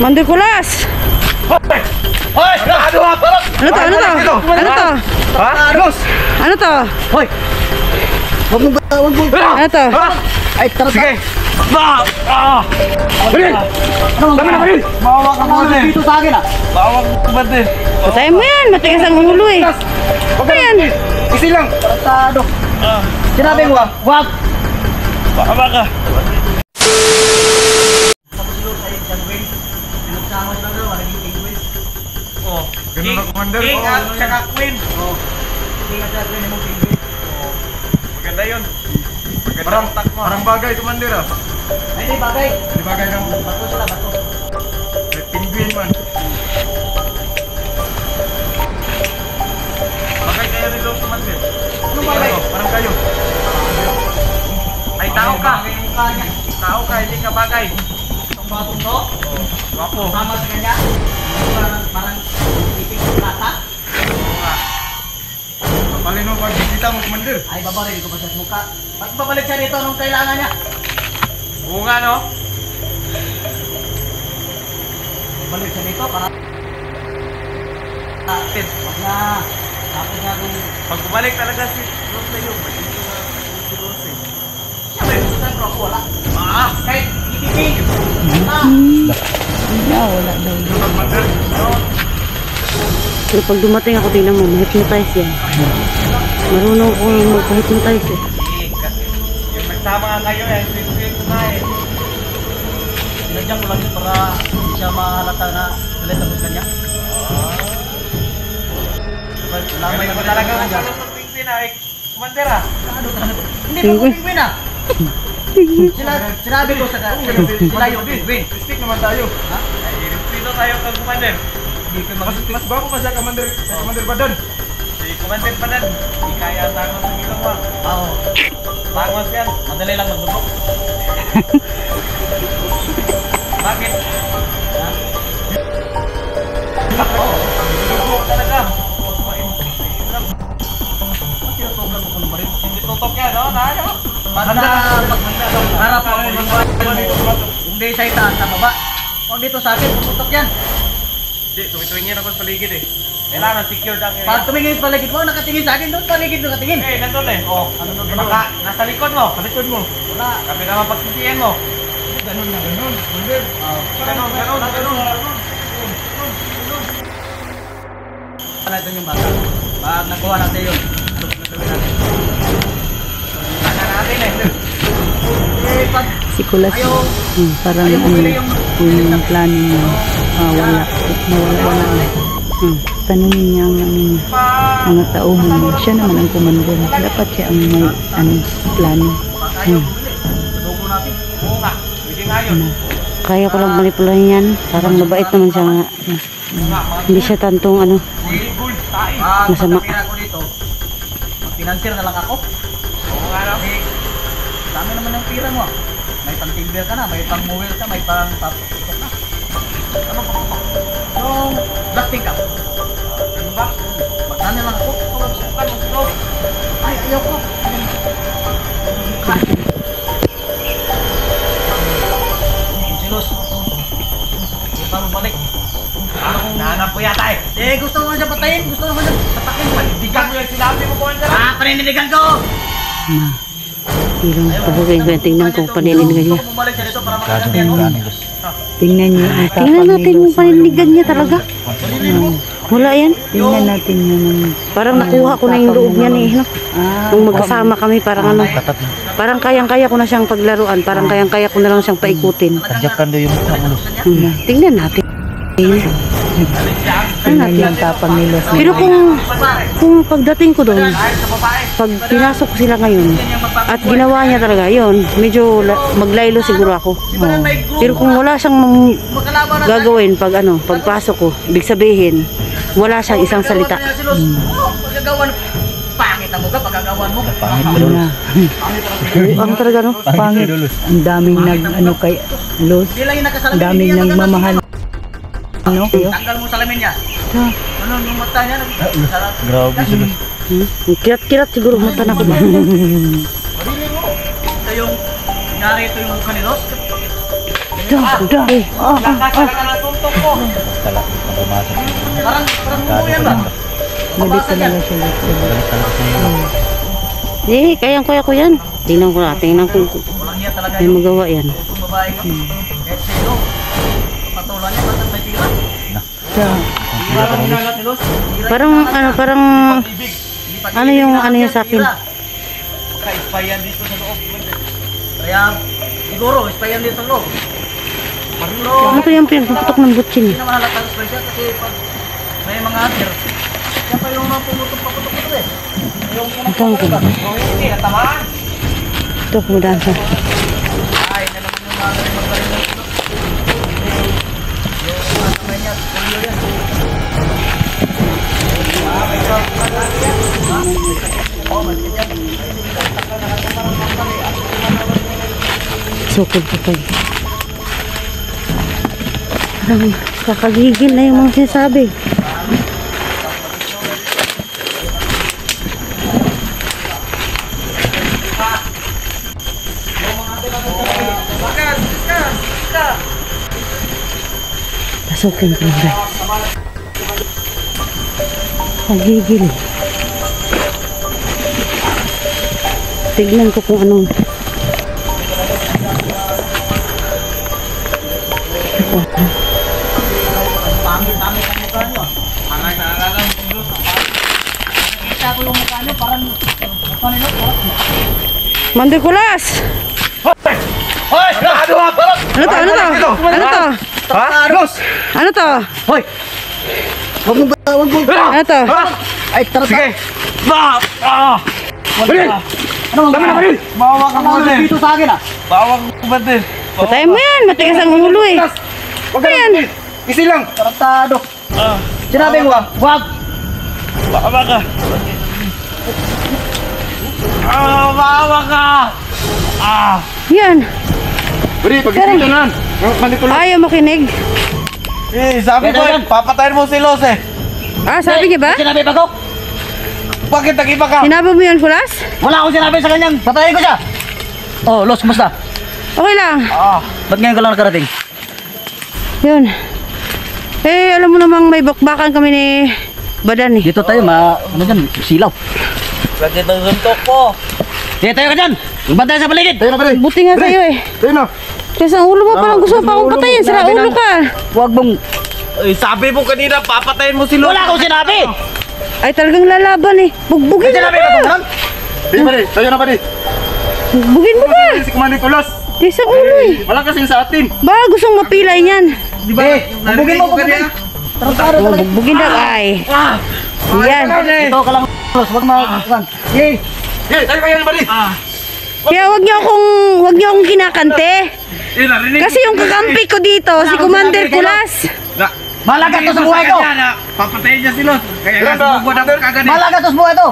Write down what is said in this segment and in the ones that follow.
Mandikulas! Hoy! Ano ha? Ano to? Ano to? Ano to? Ha? Ano to? Hoy! Huwag mo. Ano to? Ay, tara. Sige! Baril! Kami na, baril! Bawa ka muna dito sa akin ah. Bawang kumatin. Patayin mo yan. Matigas ang ulo eh. Huwag ka yan! Isi lang! Tarantado. Sinabi mo ah. Wag. Baka. Oh, ganun ang commander. King at saka queen. Oh. King at saka queen mo penguin. Maganda yun. Parang bagay, commander ah. Ay, di bagay. Di bagay lang. Bato sila, bato. Penguin man. Bagay kayo rin doon, commander. Ano bagay? Parang kayo. Ay, tao ka. Bagay yung mukha niya. Tao ka, hindi ka bagay. Itong batong to. Wapo. Tama sa kanya. Parang ipig ng bata. Papalin mo pag bisita mo, commander. Ay, babaril ko pa sa mukha. Pag babalik siya dito, anong kailangan niya? Oo nga, no? Balik siya dito para... Wag na. Tapos nga kung... Pag bumalik talaga si Rose sa'yo, magiging si Rose eh. Siyempre, gusto bro, wala. Kahit ititig. Wala daw. Commander, Pero pag dumating ako, tingnan mo, ma-hypnotize yan. Marunong ko mag-hypnotize eh. yung nagsama nga kayo eh, sweet kumain. Sinadya ko lang yun para hindi siya mahalata na galit ang kanya. Lamay naman talaga ang palos ng pingpin ah, commander ah. Hindi pa ko pingwin ah. Sinabi ko sa sila yung pingwin. Stick naman tayo. Ha? Ay, dito tayo kang commander. Hindi ko Mas bago pa siya, commander Badan. Si commander Badan, hindi kaya tangos ng ilong mo. Oo. Tangos yan. Madali lang magdugo. Bakit? Ha? Oo. Dugo talaga. Tinutugan mo kung baril. Hindi tutok yan, no? Nayo. Harap ako kung di sa itaas sa baba. Kung dito sa akin, tutok yan. Hindi, tumituingin ako sa paligid eh. Kailangan secure lang yun. Pag tumingin sa paligid mo, nakatingin sa akin, doon paligid mo nakatingin. Eh, nandun eh. Oh, Ano nung baka nasa likod mo. Sa likod mo. Wala. Kami naman pagsisiyan mo. Ganun na ganun. Ganun. Wala doon yung bata. Pag nakuha natin yun, ano na gawin natin? Sana natin eh. Eh, pag Si Kulas, ayaw, parang ayaw mo ano, pili yung... yung plano niya, wala. Nawala na. Tanungin niya ang ano niya, mga tauhan niya. Siya naman ang komandor. Dapat siya ang may plano. Pag ayaw mo pili, tutugo natin. Oo nga. Hindi nga yun. Kaya ko lang manipulahin yan. Parang mabait naman siya nga. Hindi siya tantong ano. Gold, tayo. Masama. Pagkapira ko dito, mag-financier na lang ako. Oo nga lang. Kasi, dami naman ng pira mo. May pang-timber ka na, may pang-muwil ka, may pang-paputok na. Ano pa pa? Yung plastic cup. Ano ba? Magkano lang ako? Sukan mo siguro. Ay, ayaw ko. Silos. Hindi pa balik. Nahanap ko yata eh. Eh, gusto mo siya patayin. Gusto mo siya patakin. Panindigan mo yung sinabi mo, commander. Panindigan ko! Ilong pabugay ko. Tingnan ko panindigan niya. Gusto ko bumalik siya dito para makagantihan ko. Tingnan niyo. Tingnan natin yung panindigan niya talaga. Wala yan. Tingnan natin yun. Parang nakuha ko na yung loob niya eh. No? Nung magkasama kami, parang ano. Parang kayang-kaya ko na siyang paglaruan. Parang kayang-kaya ko na lang siyang paikutin. Tadyakan doon yung ulo. Tingnan natin. Tingnan natin. tapang nila. Pero kung pagdating ko doon, pag pinasok ko sila ngayon, at ginawa niya talaga, yun, medyo maglaylo siguro ako. Pero kung wala siyang gagawin pag ano, pagpasok ko, ibig sabihin, wala siyang isang salita. Pagkagawan, pangit ang muka, pagkagawan mo. Pangit mo dulu. Ang talaga, no? Pangit. Ang daming ano kay Los. Hindi lang yung Ang nakasalamin. daming nagmamahal. Ano? Tanggal mo salamin niya. Ano yung mata niya? Grabe sila. Kirat-kirat siguro mata na ko ba? Marili mo. Ito yung, nangyari ito yung mukha ni Los. Dah. Lakas talaga na ito. tutok ko. Tala, ang pumasok. Parang buo yan ba? Galit talaga siya. Galit talaga siya. Eh, kayang-kaya ko yan. Tingnan ko na, tingnan ko. Walang niya talaga May yung magawa yan. pusong babae ko. Kahit sino. Patulan niya, ba't may tira? Siya. Tira ka nila natin, Los. Tira Parang, ano, parang, ano yung, ano yung sa akin? Ka-spy yan dito sa loob. Kaya, siguro, spy yan dito sa loob. Pero, Ano ko yung pinagpuputok ng butsin? hindi naman halatang spy siya kasi pag may mga hacker, siya pa yung mga pumutok-paputok eh. Yung Ito ko. hindi, natamaan. Ito, kumadaan siya. Ay, na naman yung mga magaling na ito. Yung mga kamay niya, polio yan. Sukod ko kayo. Parang kakagigil na yung mga sinasabi. Pasukin ko lang guys. Kagigil. Tignan ko kung anong Pangit-pangit ang mukha nyo. Kita ko yung mukha nyo, parang mukha nyo, Mandirkulas! Hoy! Ano ba? Ano to? Ano to? Ano to? Ha? Los! Ano to? Hoy! Huwag mo ba? Huwag mo! Ano to? Ay, tara! Sige! Ba! Ah! Baril! Ano ang Dami na baril! Bawa ka mo din! dito sa akin ah! Bawang mo din! Patayin mo yan. Matigas ang ulo eh. Huwag ka Ayan. lang! Isi lang! Tarantado! Ah! Sinabi mo ah, wag! Bawa ka! Ah! Bawa ka! Ah! Yan. Bari, pag-isip ka na! Manikulo! Ayaw makinig. Eh, sabi ko Yan, yan. papatayin mo si Los eh! Ah, sabi niya ba? Sinabi ba ko? Bakit nag-iba ka? Sinabi mo yan, Kulas? Wala akong sinabi sa kanyang. Patayin ko siya! Oh, Los, kumusta? Okay lang. Ah! Ba't ngayon ka lang nakarating? Yun. Eh, alam mo namang may bakbakan kami ni Badan eh. Dito tayo, ano dyan, silaw. Bakit ang suntok ko? Dito tayo ka dyan! Bantay sa paligid! Tayo na pare! Buti nga sa'yo eh. Tayo na! Kasi ang ulo mo parang gusto mo pa akong patayin. Sira ulo ka. Huwag mong... Eh, sabi mo kanina papatayin mo si Los! Wala akong sinabi! Ay, talagang lalaban eh. Bugbugin May mo sinabi ba ba? kung Tayo pare! Tayo na pare! Bugbugin mo ba? Si Commander Kulos! Tiis ang ulo eh. Wala kasing sa atin! Baka gustong mapilay niyan. Di ba? bubugin mo, bubugin! Tarantado Oh, talaga! bugbugin daw. Ay. Ah! Yan. Ito ka lang, Los, huwag ma... Yay! Eh, tayo kayo na pare! Ah! Kaya wag niyo akong kinakante. Eh, narinig! Kasi yung kakampi ko dito, si Commander Kulas. Na! Malaga to sa buhay ko! Papatayin niya si Los! Kaya nga sumugod ako kagad eh! Malaga to sa buhay to!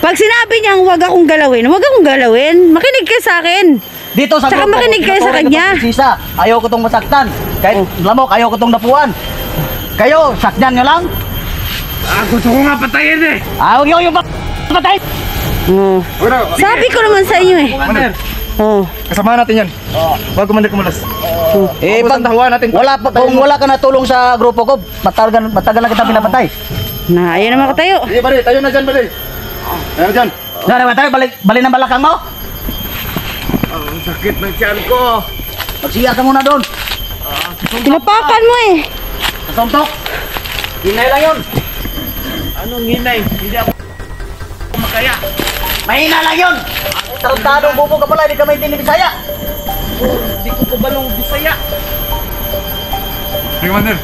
Pag sinabi niyang wag akong galawin, wag akong galawin. Makinig kayo sa akin. Dito sa Tsaka grupo, makinig kayo sa tinuturing kanya. ko to si Sisa. Ayaw ko tong masaktan. Kahit lamok, ayaw ko tong napuan. Kayo, sakyan nyo lang. Ah, gusto ko nga patayin eh! Huwag nyo yung patay. Oh. Sabi ko naman sa inyo eh. Commander! Oh. Kasama natin yan! Wag Commander Kumulos! Pag natin! wala pa, kung wala ka natulong sa grupo ko, matagal na kita pinapatay. Na, ayun naman tayo. Sige pare, tayo na dyan pare! Tayo na dyan! Narawa tayo, balik ng balakang mo. Ang sakit ng tiyan ko! Magsiya ka muna doon. Tinapakan mo eh. Kasuntok. Hinay lang yun. Anong hinay? Hindi ako makaya! Mahina lang yun. Tarantado bubo ka pala, hindi ka maintindihan Bisaya. Hindi ko kabalong Bisaya! Hey, Commander!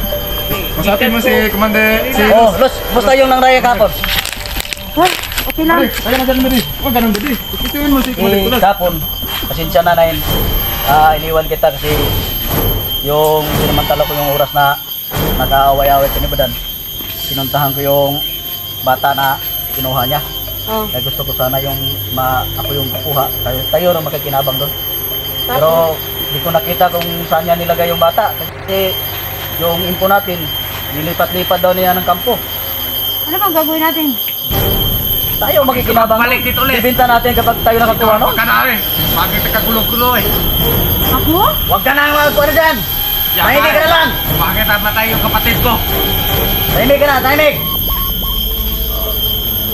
Masapin mo si Commander... Si... Oh, Los, basta yung nangraya kapon. Ay, okay lang. Tayo na dyan, Mary! Huwag ganun, Didi! Ituin mo si Commander Kulos! Kapon, pasensya na nahin. Iniwan kita kasi yung sinamantala ko yung oras na nag-aaway-aaway sa Badan. Pinuntahan ko yung bata na kinuha niya. Oh. Kaya gusto ko sana yung ako yung kukuha. Tayo na makikinabang doon. Pero hindi ko nakita kung saan niya nilagay yung bata. Kasi yung info natin, nilipat-lipat daw niya ng kampo. Ano bang gagawin natin? Tayo makikinabang. Balik dito ulit! Ibinta natin kapag tayo nakakuha, no? Huwag ka na eh! Bakit nagkagulo-gulo eh! Ako? Huwag ka na magkuha na dyan! Mahinig ka na lang! Bakit namatay yung kapatid ko? Tahimik ka na, tahimik!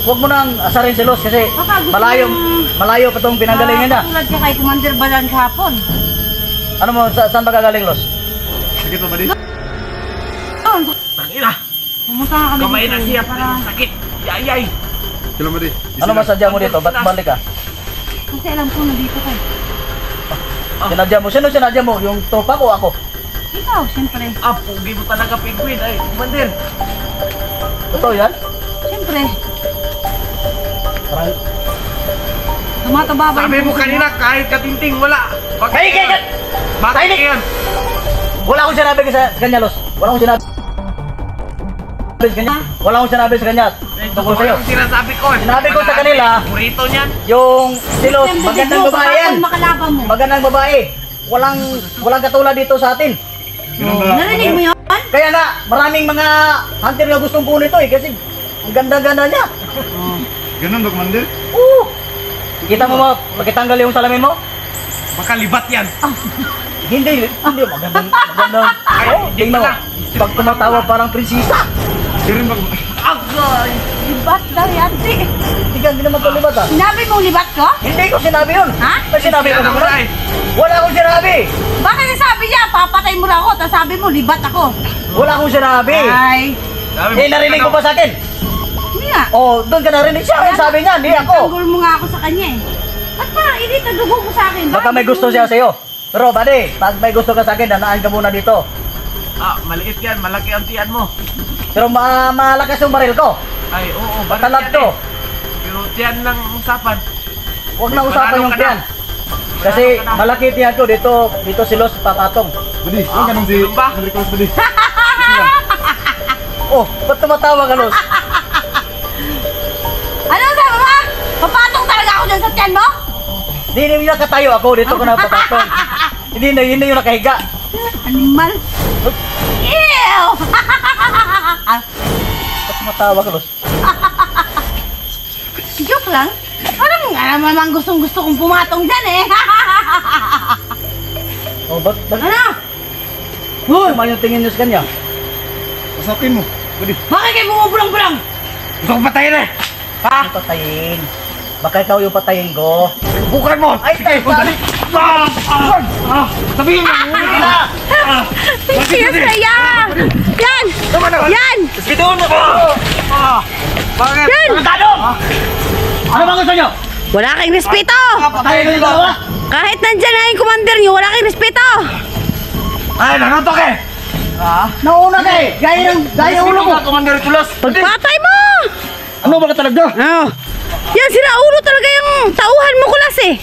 Huwag mo nang asarin si Los kasi Baka gusto malayo pa itong pinanggalingan niya. Tulad ka kay Commander Balan kahapon. Ano mo, saan ba gagaling, Los? Sige to, buddy. Oh, Tangina! pumunta nga kami Kamay na siya, para... sakit! Yayay! Kilo, buddy. Ano masadya mo dito? Ba't balik ka? Kasi alam ko nandito ka. Sinadya mo? Sino sinadya mo? Yung tropa ko o ako? Ikaw, siyempre. Ah, pugi mo talaga, Penguin. Ay, Commander. Totoo yan? Siyempre. Parang... Tumataba ba Sabi mo kanina, kahit katinting, wala. Bakit Tahimik ka! yan? Bakit Tahimik! yan? Wala akong sinabi sa kanya, Los. Wala akong sinabi sa kanya. Wala akong sinabi sa kanya. Tungkol sa'yo. Yung sinasabi ko. Sinabi ko sa kanila, Burrito niyan. yung si Los, magandang babae yan. Makalaban mo. Magandang babae. Walang katulad dito sa atin. Narinig mo yun? Kaya nga, maraming mga hunter na gustong kunin ito eh. Kasi ang ganda-ganda niya. Ganun ba, Commander? Oo. Kita mo mo, pagkitanggal yung salamin mo? Baka libat yan. Hindi, magandang. Ay, Oh, hindi tingnan mo. pala. Pag tumatawa parang prinsisa. Ganun ba? Agay! Libat daw yan, si. Hindi naman ito libat ah. Sinabi mong libat ko? Hindi ko sinabi yun. Ha? May sinabi ko Yan ang naman. uray. Wala akong sinabi. Bakit sabi niya, papatay mo na ako, tapos sabi mo, libat ako. Wala akong sinabi. Ay, Sabi Eh, narinig ko pa sa akin. hindi nga. Oh, doon ka narinig siya. Ang sabi niya, hindi ako. Tanggol mo nga ako sa kanya eh. At parang init na dugo mo sa akin. Baka may gusto siya sa'yo. Pero buddy, pag may gusto ka sa akin, danaan ka muna dito. Ah, maliit yan. Malaki ang tiyan mo. Pero malakas yung baril ko. Ay, oo. bakit Matalab yan to. eh? Pero tiyan lang ang usapan. Huwag na usapan Panalo yung ka na. tiyan. Kasi malaki tiyan ko. Dito si Los papatong. Buddy, ganun si Enrico's, buddy. Oh, ba't tumatawa ka, Los? Ano sabi mo? Papatong talaga ako dyan sa tiyan mo? Hindi yung nakatayo ako. Dito ko na papatong. Hindi yung nakahiga. Animal. Ew! Ba't tumatawa ka, Los? Joke lang. Parang nga naman gustong-gusto kong pumatong dyan eh. Oh, ba't? Ano? Tama yung tingin niyo sa kanya. Usapin mo. Buddy. Bakit kayo bumubulang-bulang? Gusto ko patayin eh. Ha? Ano patayin? Baka ikaw yung patayin ko. Bukan mo. Ay, tayo, sabi! Sabihin mo. Siya saya! Yan! Yan! Bituon mo. Bakit? Yan! Ano ba gusto nyo? Wala kayong respeto! Patayin ko yung dalawa? Kahit nandyan na yung commander nyo, wala kayong respeto! Ay, nanuntok eh. Nauna ka eh! Gaya ng ulo mo! Commander Tulos. Pagpatay mo! Ano ba ka talaga? Ano? Yan, sira ulo talaga yung tauhan mo kulas eh!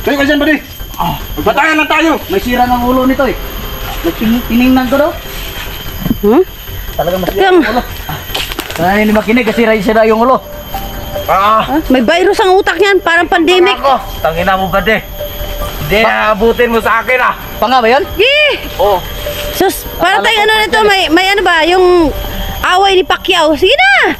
Tayo ka dyan, buddy. Batayan lang tayo. May sira ng ulo nito eh. Tiningnan ko daw. Hmm? Talagang masira Kaya- yung ulo. Kaya hindi makinig kasi sira yung ulo. Ah, may virus ang utak niyan, parang pandemic. Ako, tangina mo ba, de? Hindi, abutin mo sa akin ah. Panga ba yan? Gih! Oh. Sus, para tayo ano nito, may ano ba, yung away ni Pacquiao. Sige na!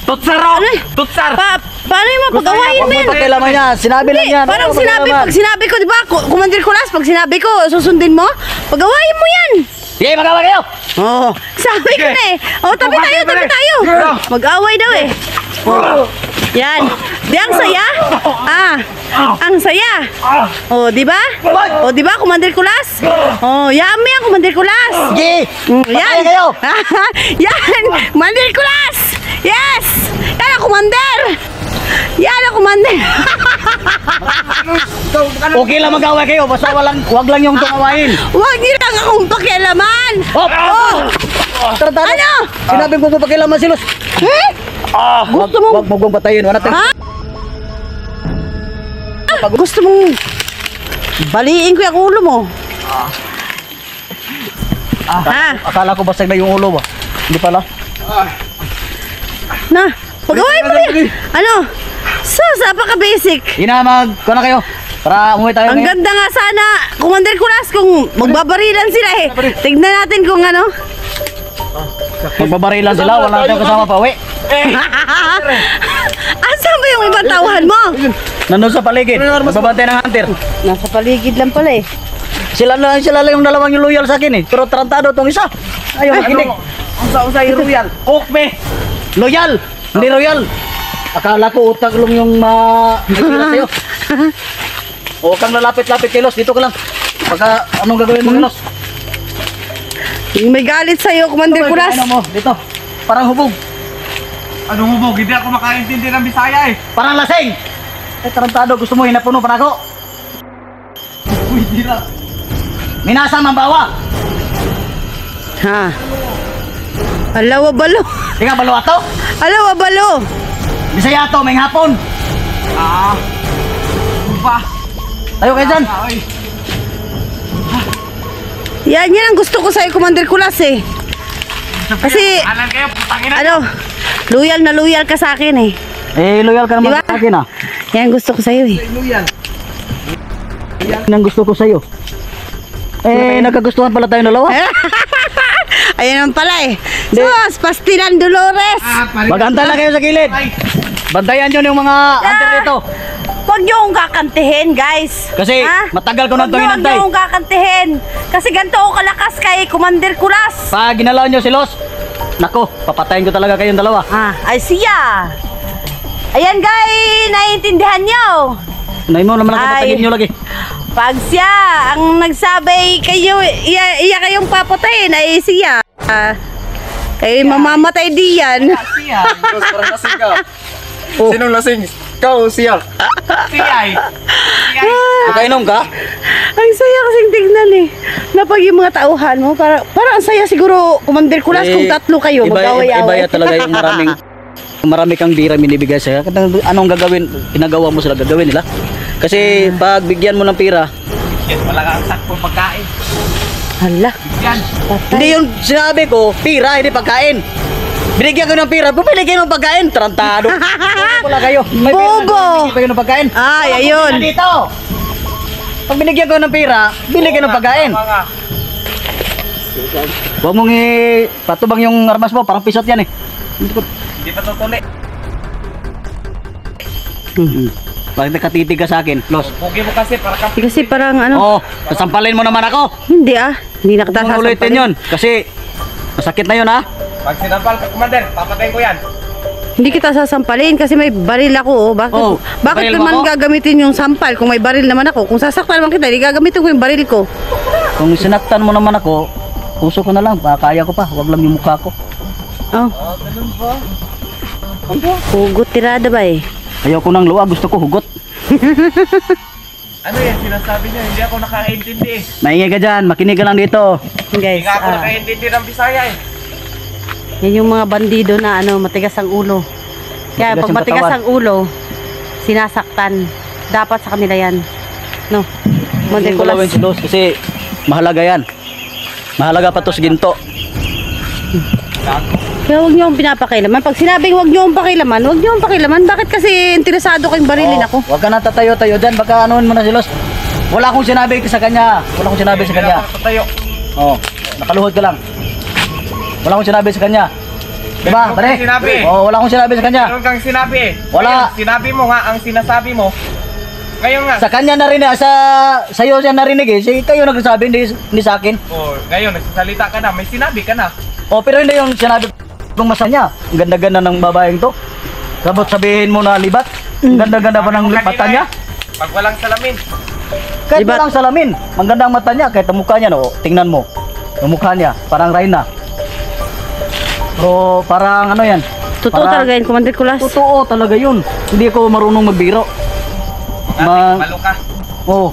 Tutsar Ano eh? Tutsar! Paano yung mapag-awayin mo yan? Pakialaman niya. Sinabi lang Hindi, niya. parang Ano, sinabi, pakialaman? pag sinabi ko, di ba, Commander Kulas, pag sinabi ko, susundin mo, pag-awayin mo yan. Sige, magawa kayo! Oo. Sabi ko na eh. Oh, tabi tayo. Mag-away daw eh. Yan. Di ang saya? Ang saya. Oh, di ba? Oh, di ba, Commander Kulas? Oh, yummy ang Commander Kulas. Sige! Yan. Patayin kayo! Yan. Commander Kulas. Yes. Yan ang Commander. Yan ang Commander. Okay lang mag-away kayo, basta wag lang yung tumawain. Huwag niyo lang akong pakialaman. Oh. Tara. Ano? Sinabi ko pa pakialaman si Los. Hmm? Gusto mong... Wag mong patayin. Wala tayo. Ha? Gusto mong baliin ko yung ulo mo. Ha? Akala ko basag na yung ulo ba? Hindi pala. Na, pag-away mo yan. Ano? Sus, napaka-basic. Kuha na kayo. Para umuwi tayo Ang ngayon. ganda nga sana, Commander Kulas, kung magbabarilan sila eh. Tignan natin kung ano. Magbabarilan sila, wala na tayong kasama pa uwi. Asan ba yung ibang tauhan mo? Nandun sa paligid. Magbabantay ng hunter. Nasa paligid lang pala eh. Sila lang yung dalawang yung loyal sa akin eh. Pero tarantado tong isa. Ayaw makinig. Unsa yung royal? Cook me. Loyal. Hindi royal. Akala ko utak lang yung nakikita sa'yo. Huwag kang lalapit-lapit kay Los. Dito ka lang. Pagka anong gagawin mo kay Los? May galit sa'yo, Commander Kulas. Ano mo? Dito. Parang hubog. Anong hubog? Hindi ako makaintindi ng Bisaya eh. Parang lasing. Eh, tarantado. Gusto mo hinapuno pa na ako? Uy, di na. Minasa mambawa. Ha? Alawa balo. Di nga balo ato? Alawa balo. Bisaya to, may hapon. Ba? Tayo kayo dyan. Ay. Yan ang gusto ko sa'yo, Commander Kulas eh. Kasi, Alam kayo, putangin na. ano, loyal ka sa akin eh. Eh, loyal ka naman Diba? sa akin ah. Yan gusto ko sa'yo eh. Loyal. Yan ang gusto ko sa'yo. Eh, nagkagustuhan pala tayong dalawa. Ayan naman pala eh. Sus, Pastilan Dolores. Magantay lang kayo sa gilid. Bantayan nyo yung mga under dito. Huwag niyo akong kakantihin, guys. Kasi matagal ko na itong Huwag inantay. niyo akong kakantihin. Kasi ganito ako kalakas kay Commander Kulas. Pag ginalaw nyo si Los, nako, papatayin ko talaga kayong dalawa. Ay siya. Ayan guys, naiintindihan niyo. Nay mo naman ang Ay. patagin nyo lagi. Pag siya ang nagsabi kayo, iya kayong papatayin, ay siya. Kayo mamamatay diyan. Siya. Parang lasing ka. Oh. Sinong lasing? Ikaw, siya. Siyay. Nakainom ka? Ang saya kasing tignan eh. Na pag yung mga tauhan mo, parang ang saya siguro, Commander Kulas, kung tatlo kayo, magkaway-away. Iba talaga yung marami kang bira binibigay sa'yo. Anong gagawin, pinagawa mo sila, gagawin nila. Kasi pag bigyan mo ng pira, Yes, wala kang sakpong pagkain. Hala. Yan. hindi yung sinabi ko, pira, hindi pagkain. Binigyan ko ng pira, bumili kayo ng pagkain, tarantado. Wala kayo. May pira, Bobo. bibigyan kayo ng pagkain. Ay, Wala ayun. pira dito. Pag binigyan ko ng pira, bili kayo ng pagkain. Mga. Huwag mong patubang yung armas mo, parang pisot yan eh. Hindi pa tutuloy. Bakit nakatitig ka sa akin, Los? Pugi mo kasi para kang Kasi parang ano, Oo, sasampalin mo naman ako. hindi hindi na Huwag kita mong ulitin sasampalin. yun. Kasi masakit na yun ha. pag sinampal ka, Commander, papatayin ko yan. Hindi kita sasampalin kasi may baril ako. Oh. Bakit, Oh, bakit baril mo naman ako? gagamitin yung sampal kung may baril naman ako? Kung sasaktan naman kita, hindi gagamitin ko yung baril ko. Kung sinaktan mo naman ako, puso ko na lang, kaya ko pa. Huwag lang yung mukha ko. Oh. Ganun ba? Hugot tirada ba eh? Ayoko ng luwa, gusto ko hugot. Ano yan, sinasabi niya, hindi ako nakaintindi eh. Maingay ka dyan, makinig ka lang dito. Guys, Hindi nga ako nakaintindi ng Bisaya eh. yan yung mga bandido na ano, matigas ang ulo. Kaya Matigas pag yung matigas katawan. ang ulo, sinasaktan. Dapat sa kanila yan. No. Hindi ko lawin si Los kasi mahalaga yan. Mahalaga pa to sa ginto. Kaya huwag niyo akong pinapakailaman. Pag sinabing huwag niyo akong pakilaman, huwag niyo akong pakilaman. Bakit kasi interesado kayong barilin ako? Huwag ka na tatayo-tayo dyan, baka anuin mo na si Los. Wala akong sinabi sa kanya. Wala akong sinabi sa Hindi kanya. ako nakatayo. Oh, nakaluhod ka lang. Wala akong sinabi sa kanya. Diba, Meron pare? kang sinabi. Oh, wala akong sinabi sa kanya. Meron kang sinabi eh. Wala. Ngayon, sinabi mo nga ang sinasabi mo. Ngayon nga. Sa kanya narinig, sa iyo siya narinig eh. Si kayo nagsasabi, hindi sa akin. Oh, ngayon, nagsasalita ka na. May sinabi ka na. Oh, pero hindi yung sinabi kong masanya. Ang ganda-ganda ng babaeng to. Sabot sabihin mo na libat. Ang ganda-ganda pa ng Sabi mo mata kanina niya. eh, Pag walang salamin. Kahit Libat. walang salamin. Ang ganda ang mata niya. Kahit ang mukha niya, no? Tingnan mo. Ang mukha niya, parang Reyna. Pero parang ano yan. Totoo Parang- talaga yun, Commander Kulas. Totoo talaga yun. Hindi ako marunong magbiro. Malo ka. Oh,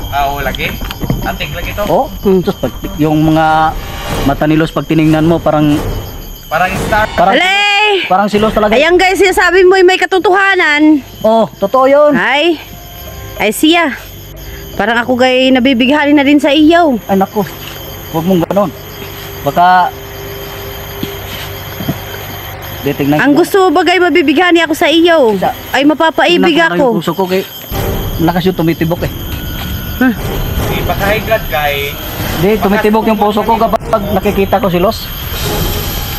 Oo, lagi. Antik lagi to. oh. Tapos pag, yung mga mata ni Los pag tiningnan mo, parang Parang star. Alay! parang si Los talaga. Ayan guys, sinasabi mo may katotohanan. Oh, totoo yun. Ay siya. Parang ako gay nabibighanin na din sa iyo. Ay nako. Huwag mong ganon. Baka tingnan Ang gusto mo bagay mabibighani ako sa iyo. Ay mapapaibig tingnan ko na yung ako. puso ko kay malakas yung tumitibok eh. Hindi pa ka-high blood guy. Hindi, tumitibok yung puso ko kapag nakikita ko si Los.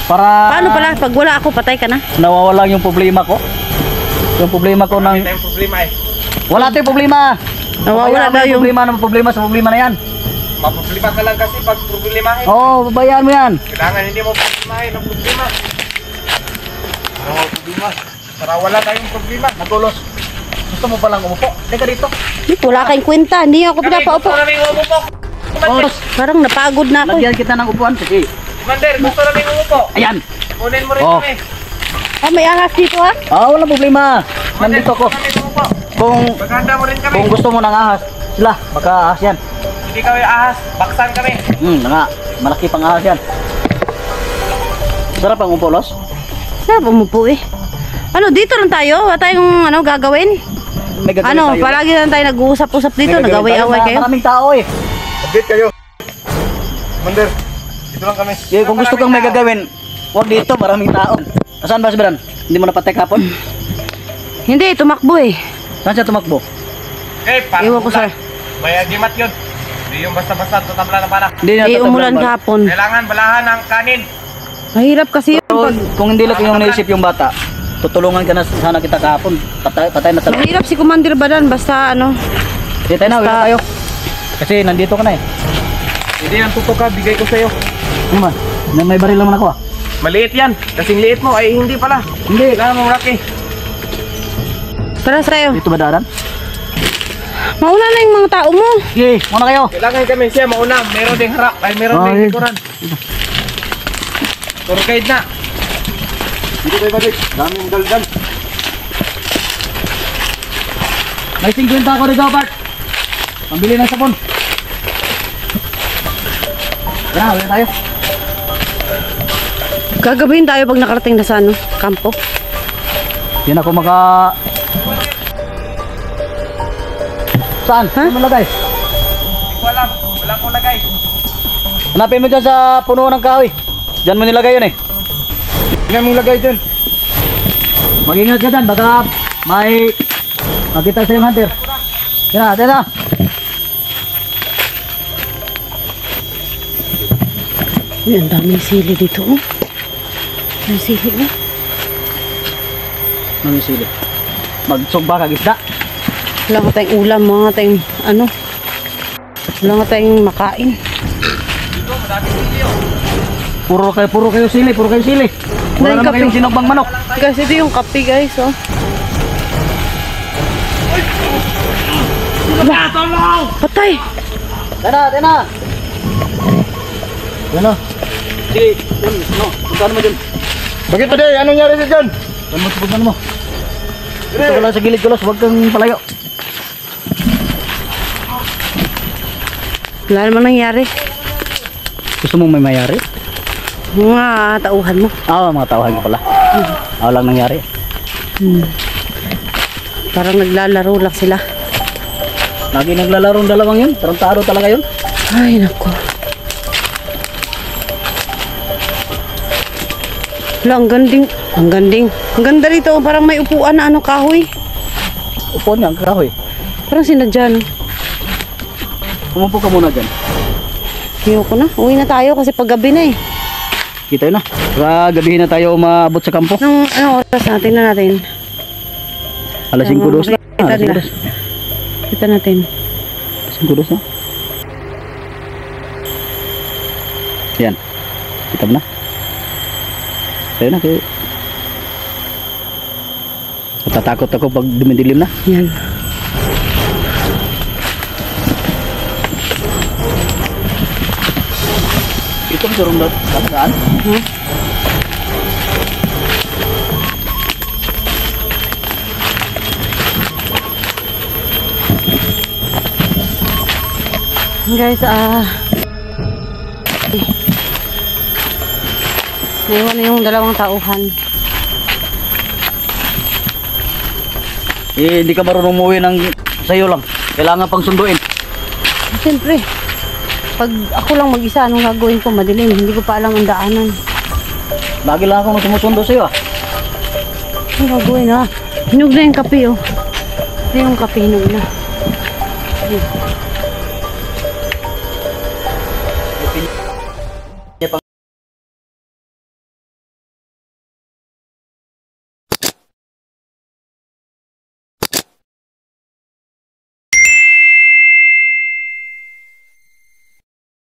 Para Paano pala pag wala ako patay ka na? nawawala yung problema ko. Yung problema ko Hindi ng tayong problema eh. wala tayong problema. Nawawala Kaya daw may yung problema sa problema na yan. Maproblema ka lang kasi pag problemahin. Oo, babayaan mo yan. Kailangan hindi mo problemahin ang problema. Ano ang problema? Para wala tayong problema. Nagulos. Gusto mo palang umupo? Teka dito. Wala kayong kwenta, hindi ako pinapaupo. Gusto namin umupo. Oh, Parang napagod na ako. lagyan kita ng upuan. Sige. Commander, gusto namin umupo. Ayan. Kunin mo rin Oh. kami. Ah, may ahas dito ha? Walang problema. Nandito ako. Gusto namin umupo. Kung Maghanda mo rin kami. kung gusto mo ng ahas, sila, baka ahas yan. Hindi kami ahas. Baksan kami. Malaki pang ahas yan. Sarap ang umpulos. Sarap umupo eh. Ano, dito lang tayo? Wala tayong gagawin? May gagawin Ano, tayo. palagi lang tayo nag-uusap-usap dito, May gagawin tayo. nag-away-away kayo. Maraming tao eh. Update kayo. Commander, dito lang kami. Kung gusto kang may gagawin, huwag dito, maraming tao. Saan ba si Bran? Hindi mo napatek hapon? Hindi, tumakbo eh. Saan siya tumakbo? Parang Iwan ko, ulan. sir. May agimat yun. Hindi yung basta-basta tutamla ng bala. Hindi Eh, natataglan umulan ba? kahapon. Kailangan balahan ng kanin. Mahirap kasi yun. Pero kung hindi lang yung naisip yung bata, tutulungan ka na sana kita kahapon. Patay na talaga. Mahirap si Commander Badan, basta Hindi tayo na, wala tayo. Kasi nandito ka na eh. Hindi yan tutok ka, bigay ko sa'yo. Ano man? May baril naman ako ah. Maliit yan. Kasing liit mo, ay hindi pala. Hindi. Kailangan mo laki. para sa'yo. Dito ba daanan? Mauna na yung mga tao mo. Sige, muna kayo. Kailangan kami siya mauna. Meron ding harap, ay meron ding Okay. likuran. Tour guide na. Dito tayo balik. Daming daldal. May 50 ako rin Bart. Pambili ng sabon. Tara, wala tayo. Gagabihin tayo pag nakarating na sa kampo. Yan ako Saan? Ha? Saan mo lagay? Hindi ko alam. Wala akong lagay. Hanapin mo dyan sa puno ng kahoy. Dyan mo nilagay yun eh. Hindi mong lagay dyan. Mag-ingat ka dyan, baka may makita sa yung hunter. Tira, tira. Yan, daming sili dito. Oh. May sili oh. Ano yung sili? Magsugba ka gisda. Wala nga tayong ulam, mga tayong wala nga tayong makain. Puro kayo sili, puro kayo sili. Wala Dahil naman kape. kayong sinogbang manok. Guys, ito yung kape guys, oh. Patay! Tira, tira. Yan o. Sige, yan, no. Puntaan mo dyan. Bakit today? Anong nangyari sa dyan? Puntaan mo. Dito ka lang sa gilid kulos, huwag kang palayo. Wala namang nangyari. Gusto mong may mayari? Mga tauhan mo. Mga tauhan ko pala. Lang nangyari. Parang naglalaro lang sila. Lagi naglalaro ng dalawang yun. Tarantado talaga yun. Ay, nako. Wala, ang ganding. Ang ganding. Ang ganda rito. Parang may upuan na kahoy. Upo niya ang kahoy. Parang sinadya, no? Umupo ka muna dyan. Ayoko na. Uwi na tayo kasi paggabi na eh. Kita yun na. Saka gabihin na tayo umabot sa kampo. Anong oras natin na natin? Alas 5 dos na. Kita Alas 5 nila. dos. Kita natin. Alas 5 dos na. Yan. Kita mo na. Tayo na kayo. Natatakot ako pag dumidilim na. Yan. Ito ang durong daan. Guys, naiwan na yung dalawang tauhan. Hindi ka marunong umuwi ng sayo lang. Kailangan pang sunduin. Siyempre, pag ako lang mag-isa, anong gagawin ko? Madilim, hindi ko pa alam ang daanan. Lagi lang akong sumusundo sa'yo ah. Anong gagawin ha? Hinog na yung kape oh. Ito yung kape, hinog na. Ayun.